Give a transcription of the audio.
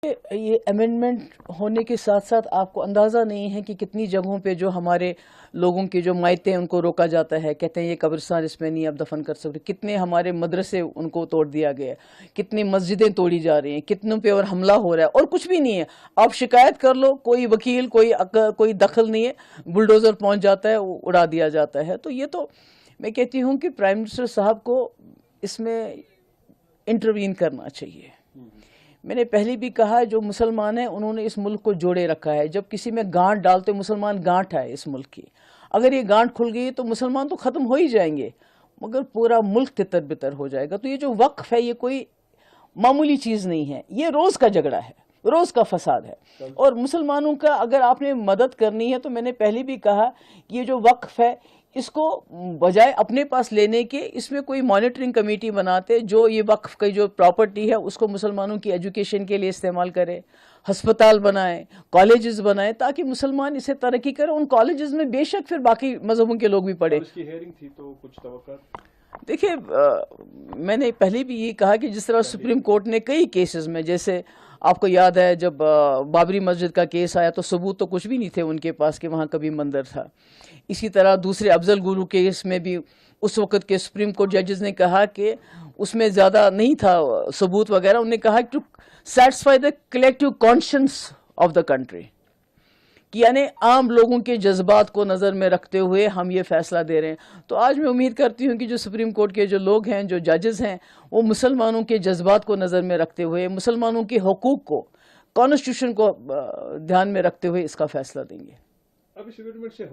یہ امینڈمنٹ ہونے کے ساتھ ساتھ آپ کو اندازہ نہیں ہے کہ کتنی جگہوں پہ جو ہمارے لوگوں کے جو مائتے ہیں ان کو روکا جاتا ہے، کہتے ہیں یہ قبرستان اس میں نہیں آپ دفن کر سکتے، کتنے ہمارے مدرسے ان کو توڑ دیا گیا ہے، کتنی مسجدیں توڑی جا رہی ہیں، کتنوں پہ اور حملہ ہو رہا ہے اور کچھ بھی نہیں ہے۔ آپ شکایت کر لو، کوئی وکیل کوئی دخل نہیں ہے، بلڈوزر پہنچ جاتا ہے، اڑا دیا جاتا ہے۔ تو یہ تو میں کہتی ہوں کہ پرائم منسٹر صاحب کو اس میں انٹروین کرنا چاہیے۔ میں نے پہلے بھی کہا جو مسلمان ہیں انہوں نے اس ملک کو جوڑے رکھا ہے، جب کسی میں گانٹ ڈالتے مسلمان گانٹ ہے اس ملک کی، اگر یہ گانٹ کھل گئی تو مسلمان تو ختم ہو ہی جائیں گے مگر پورا ملک تتر بتر ہو جائے گا۔ تو یہ جو وقف ہے یہ کوئی معمولی چیز نہیں ہے، یہ روز کا جھگڑا ہے، روز کا فساد ہے، اور مسلمانوں کا اگر آپ نے مدد کرنی ہے تو میں نے پہلے بھی کہا کہ یہ جو وقف ہے اس کو بجائے اپنے پاس لینے کے اس میں کوئی مانیٹرنگ کمیٹی بناتے جو یہ وقف کی جو پراپرٹی ہے اس کو مسلمانوں کی ایجوکیشن کے لیے استعمال کرے، ہسپتال بنائیں، کالجز بنائیں تاکہ مسلمان اسے ترقی کریں۔ ان کالجز میں بے شک پھر باقی مذہبوں کے لوگ بھی پڑھیں۔ اس کی ہیئرنگ تھی تو کچھ توقعات؟ دیکھیں میں نے پہلے بھی یہ کہا کہ جس طرح سپریم کورٹ نے کئی کیسز میں، جیسے آپ کو یاد ہے جب بابری مسجد کا کیس آیا تو ثبوت تو کچھ بھی نہیں تھے ان کے پاس کہ وہاں کبھی مندر تھا۔ اسی طرح دوسرے افضل گورو کیس میں بھی اس وقت کے سپریم کورٹ ججز نے کہا کہ اس میں زیادہ نہیں تھا ثبوت وغیرہ، انہوں نے کہا to satisfy the collective conscience of the country, کہ یعنی عام لوگوں کے جذبات کو نظر میں رکھتے ہوئے ہم یہ فیصلہ دے رہے ہیں۔ تو آج میں امید کرتی ہوں کہ جو سپریم کورٹ کے جو لوگ ہیں، جو ججز ہیں، وہ مسلمانوں کے جذبات کو نظر میں رکھتے ہوئے، مسلمانوں کے حقوق کو، کانسٹیٹیوشن کو دھیان میں رکھتے ہوئے اس کا فیصلہ دیں گے۔ اب اس امینڈمنٹ سے